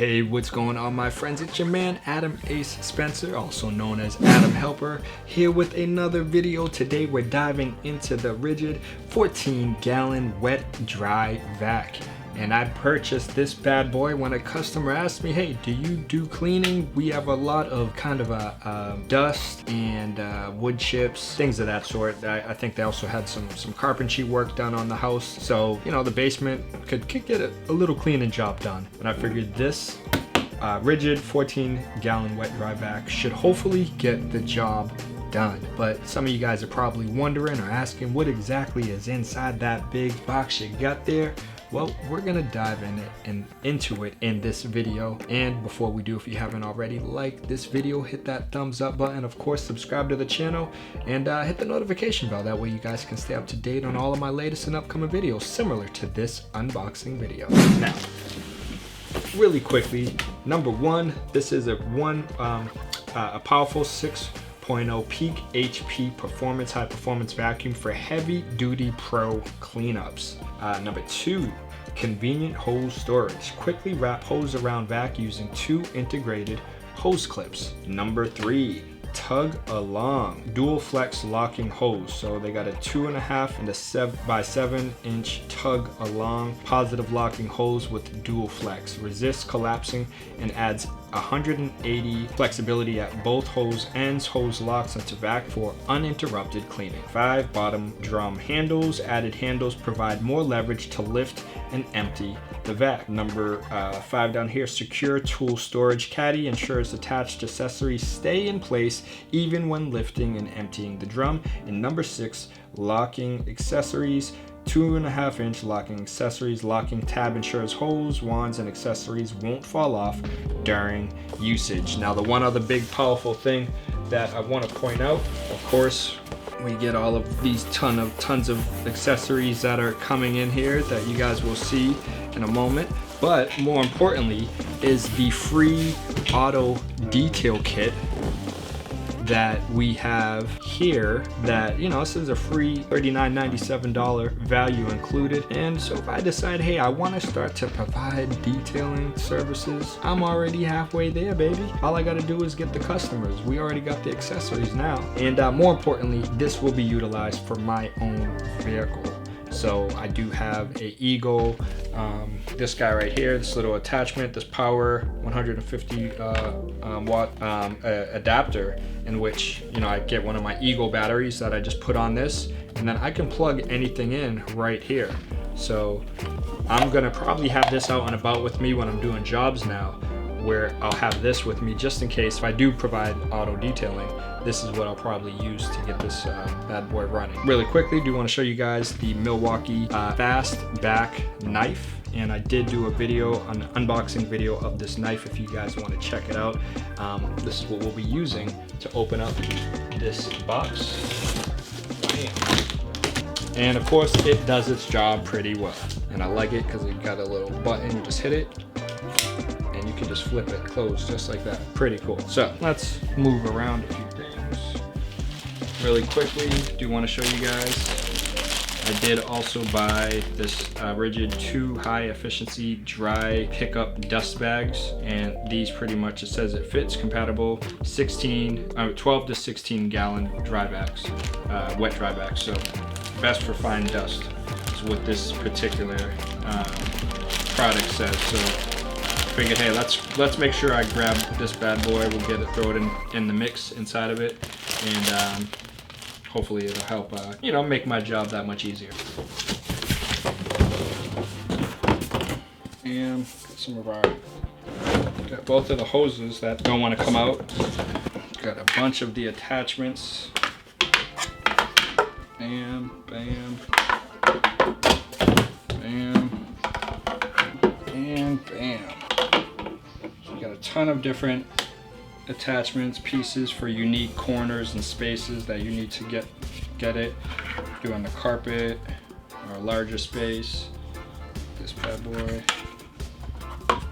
Hey, what's going on, my friends? It's your man Adam Ace Spencer, also known as AdamHelper, here with another video. Today we're diving into the Ridgid 14-gallon wet dry vac. And I purchased this bad boy when a customer asked me, hey, do you do cleaning? We have a lot of kind of dust and wood chips, things of that sort. I think they also had some carpentry work done on the house. So, you know, the basement could get a little cleaning job done. And I figured this Ridgid 14-gallon wet dry vac should hopefully get the job done. But some of you guys are probably wondering or asking what exactly is inside that big box you got there. Well, we're gonna dive into it in this video. And before we do, if you haven't already, like this video, hit that thumbs up button, of course, subscribe to the channel, and hit the notification bell. That way you guys can stay up to date on all of my latest and upcoming videos similar to this unboxing video. Now, really quickly, number one, this is a powerful 6.0 peak HP performance, high performance vacuum for heavy duty pro cleanups. Number two, convenient hose storage. Quickly wrap hose around vac using 2 integrated hose clips. Number three, tug along dual flex locking hose. So they got a 2.5 and a 7x7 tug along positive locking hose with dual flex, resists collapsing and adds 180 flexibility at both hose ends. Hose locks into vac for uninterrupted cleaning. 5 bottom drum handles. Added handles provide more leverage to lift and empty the vac. Number 5 down here, secure tool storage caddy ensures attached accessories stay in place even when lifting and emptying the drum. And number 6, locking accessories. 2.5 locking accessories. Locking tab ensures hose, wands, and accessories won't fall off during usage. Now, the one other big powerful thing that I want to point out, of course, we get all of these tons of accessories that are coming in here that you guys will see in a moment. But more importantly is the free auto detail kit that we have here, that, you know, this is a free $39.97 value included. And so if I decide, hey, I want to start to provide detailing services, I'm already halfway there, baby. All I got to do is get the customers. We already got the accessories now. And more importantly, this will be utilized for my own vehicle. So I do have a Eagle, this guy right here, this little attachment, this power 150 watt adapter, in which, you know, I get one of my Eagle batteries that I just put on this, and then I can plug anything in right here. So I'm gonna probably have this out and about with me when I'm doing jobs now, where I'll have this with me just in case if I do provide auto detailing. This is what I'll probably use to get this bad boy running. Really quickly, do want to show you guys the Milwaukee fast back knife. And I did do a video, an unboxing video of this knife if you guys want to check it out. This is what we'll be using to open up this box. Bam. And of course, it does its job pretty well. And I like it because it got a little button, you just hit it, and you can just flip it closed just like that. Pretty cool. So let's move around a few things. Really quickly, do want to show you guys, I did also buy this Ridgid 2 high efficiency dry pickup dust bags, and these pretty much, it says it fits compatible 12 to 16 gallon dry bags, wet dry bags. So best for fine dust is what this particular product says. So figured, hey, let's make sure I grab this bad boy. We'll get it, throw it in the mix inside of it, and hopefully it'll help, you know, make my job that much easier. And some of our, got both of the hoses that don't want to come out. Got a bunch of the attachments. Bam, bam, bam, and bam. So you got a ton of different attachments, pieces for unique corners and spaces that you need to get it. Do on the carpet or a larger space. This bad boy,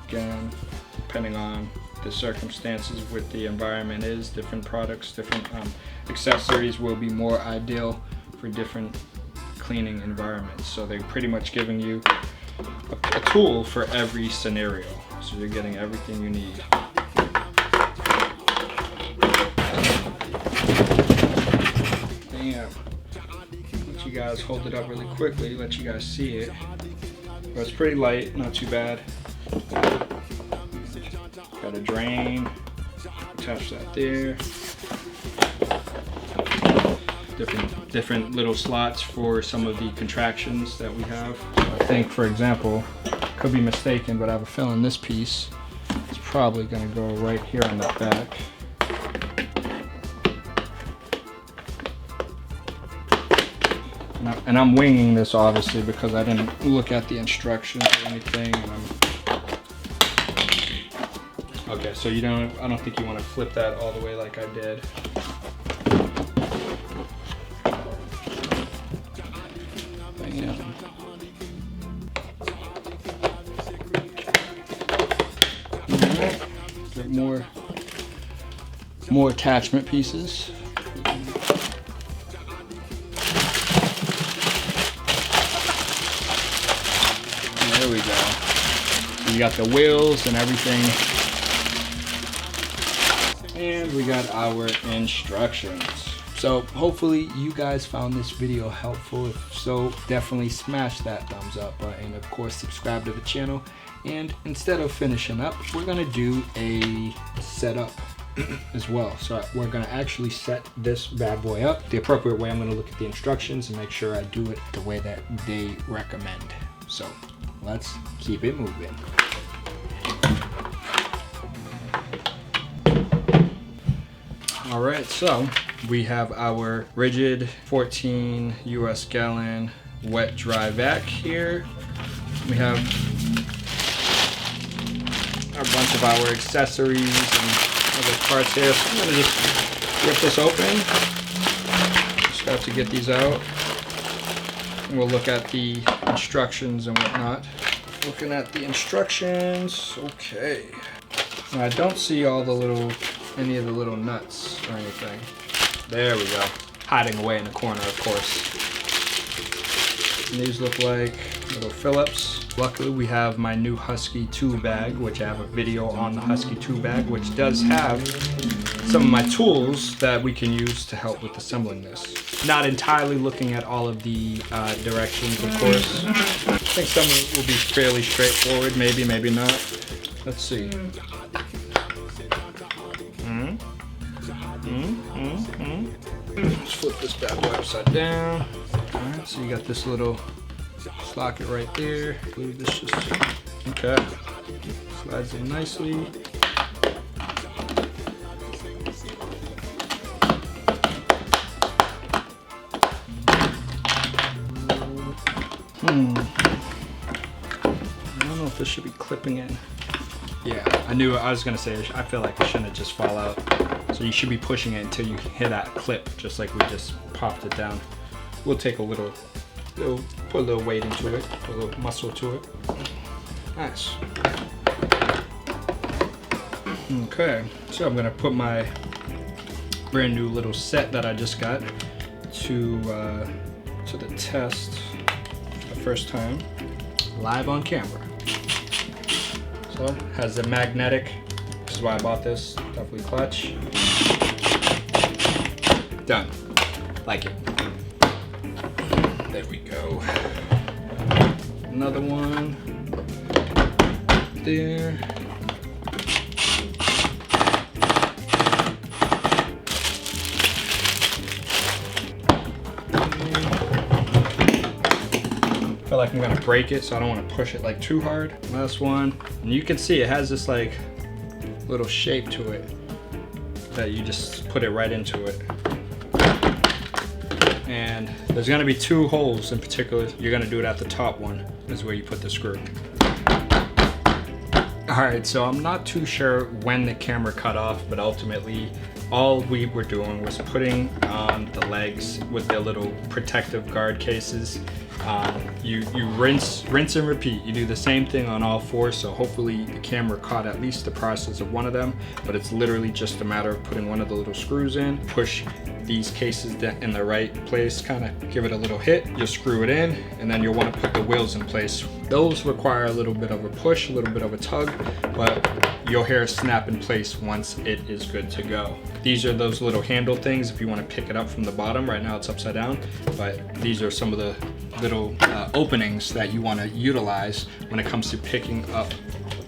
again, depending on the circumstances, what the environment is, different products, different accessories will be more ideal for different cleaning environments. So they're pretty much giving you a tool for every scenario. So you're getting everything you need. Damn. Let you guys hold it up really quickly, let you guys see it. But it's pretty light, not too bad. Got a drain, attach that there. Different little slots for some of the contractions that we have. I think, for example, could be mistaken, but I have a feeling this piece is probably going to go right here on the back. And I'm winging this obviously because I didn't look at the instructions or anything. Okay, so I don't think you want to flip that all the way like I did. Bam. Alright, get more attachment pieces. There we go. You got the wheels and everything. And we got our instructions. So hopefully you guys found this video helpful. If so, definitely smash that thumbs up button. And of course, subscribe to the channel. And instead of finishing up, we're gonna do a setup as well. So we're gonna actually set this bad boy up the appropriate way. I'm gonna look at the instructions and make sure I do it the way that they recommend. So let's keep it moving. All right, so we have our Ridgid 14 US gallon wet dry vac here. We have a bunch of our accessories and other parts here. So I'm gonna just rip this open. Just have to get these out. And we'll look at the instructions and whatnot. Looking at the instructions, okay. Now I don't see all the any of the little nuts or anything. There we go. Hiding away in the corner, of course. And these look like little Phillips. Luckily, we have my new Husky 2 bag, which I have a video on the Husky 2 bag, which does have some of my tools that we can use to help with assembling this. Not entirely looking at all of the directions, of course. I think some of it will be fairly straightforward, maybe, maybe not. Let's see. Let's flip this bad boy upside down. Alright, so you got this little socket right there. I believe this just, okay. Slides in nicely. I don't know if this should be clipping in. Yeah, I was gonna say, I feel like it shouldn't just fall out. So you should be pushing it until you hit that clip, just like we just popped it down. We'll take put a little weight into it, put a little muscle to it. Nice. Okay, so I'm gonna put my brand new little set that I just got to the test the first time, live on camera. So, has the magnetic, this is why I bought this, definitely clutch. Done. Like it. There we go. Another one. There. I feel like I'm gonna break it, so I don't want to push it like too hard. Last one. And you can see it has this like little shape to it that you just put it right into it. And there's gonna be two holes in particular. You're gonna do it at the top one, is where you put the screw. All right, so I'm not too sure when the camera cut off, but ultimately all we were doing was putting on the legs with their little protective guard cases. You rinse and repeat. You do the same thing on all four, so hopefully the camera caught at least the process of one of them, but it's literally just a matter of putting one of the little screws in, push these cases in the right place, kind of give it a little hit, you'll screw it in, and then you'll want to put the wheels in place. Those require a little bit of a push, a little bit of a tug, but you'll hear it snap in place once it is good to go. These are those little handle things if you want to pick it up from the bottom. Right now it's upside down, but these are some of the little openings that you want to utilize when it comes to picking up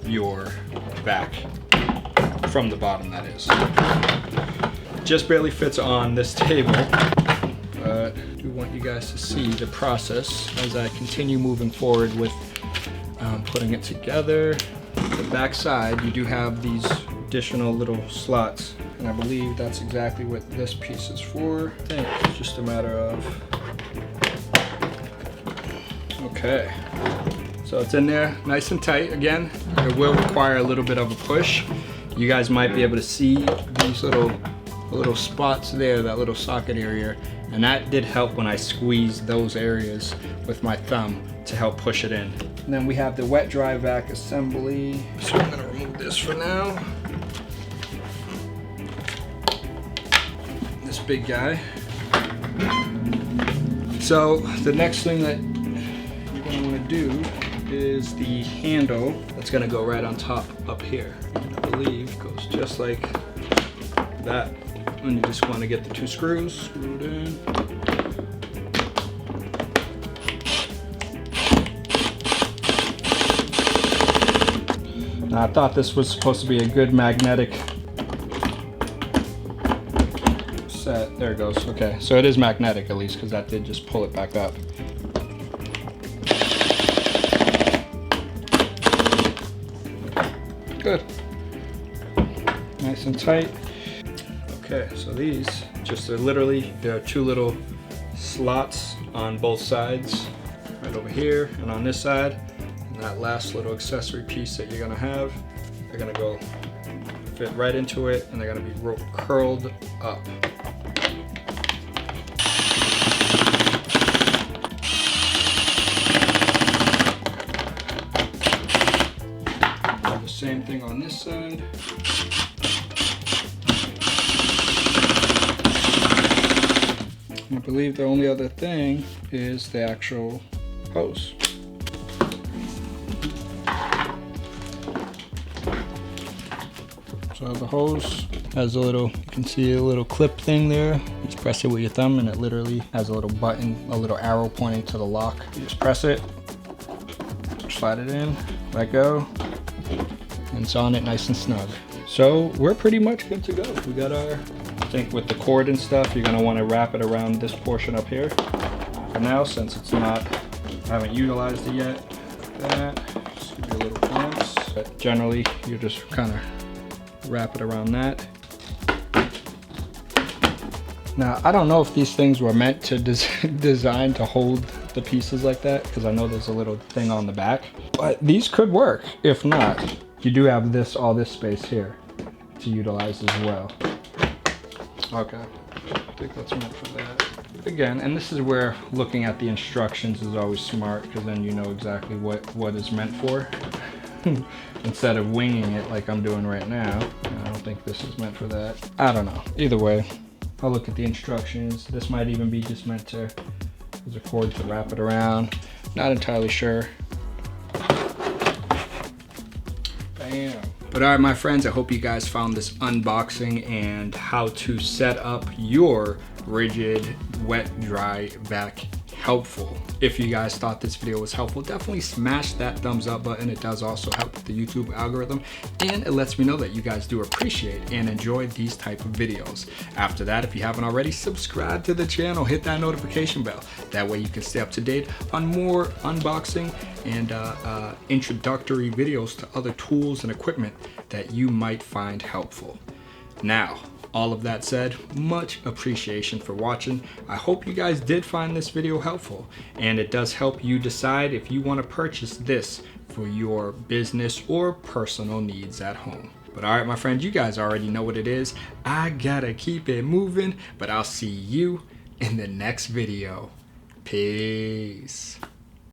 your vac from the bottom, that is. Just barely fits on this table, but I do want you guys to see the process as I continue moving forward with putting it together. The back side, you do have these additional little slots, and I believe that's exactly what this piece is for. I think it's just a matter of, okay. So it's in there nice and tight. Again, it will require a little bit of a push. You guys might be able to see these little spots there, that little socket area, and that did help when I squeezed those areas with my thumb to help push it in. And then we have the wet dry vac assembly. So I'm gonna remove this for now. This big guy. So the next thing that you're gonna wanna do is the handle that's gonna go right on top up here. And I believe it goes just like that. And you just wanna get the two screws screwed in. Now, I thought this was supposed to be a good magnetic set. There it goes. Okay, so it is magnetic at least, because that did just pull it back up. Good. Nice and tight. Okay, so these just are literally, there are two little slots on both sides, right over here and on this side. And that last little accessory piece that you're gonna have, they're gonna go fit right into it, and they're gonna be curled up. Do the same thing on this side. I believe the only other thing is the actual hose. So the hose has a little, you can see a little clip thing there. You just press it with your thumb and it literally has a little button, a little arrow pointing to the lock. You just press it, slide it in, let go, and it's on it nice and snug. So we're pretty much good to go. We got our, I think with the cord and stuff, you're gonna wanna wrap it around this portion up here. For now, since it's not, I haven't utilized it yet, that, just give you a little glimpse. But generally, you just kinda wrap it around that. Now, I don't know if these things were meant to design to hold the pieces like that, because I know there's a little thing on the back, but these could work. If not, you do have this, all this space here to utilize as well. Okay, I think that's meant for that. Again, and this is where looking at the instructions is always smart, because then you know exactly what is meant for. Instead of winging it like I'm doing right now. I don't think this is meant for that. I don't know. Either way, I'll look at the instructions. This might even be just meant to, there's a cord to wrap it around. Not entirely sure. Bam. But all right, my friends, I hope you guys found this unboxing and how to set up your Ridgid wet dry vac helpful. If you guys thought this video was helpful, definitely smash that thumbs up button. It does also help with the YouTube algorithm, and it lets me know that you guys do appreciate and enjoy these type of videos. After that, if you haven't already, subscribe to the channel, hit that notification bell. That way you can stay up to date on more unboxing and introductory videos to other tools and equipment that you might find helpful. Now, all of that said, much appreciation for watching. I hope you guys did find this video helpful, and it does help you decide if you want to purchase this for your business or personal needs at home. But all right, my friends, you guys already know what it is. I gotta keep it moving, but I'll see you in the next video. Peace.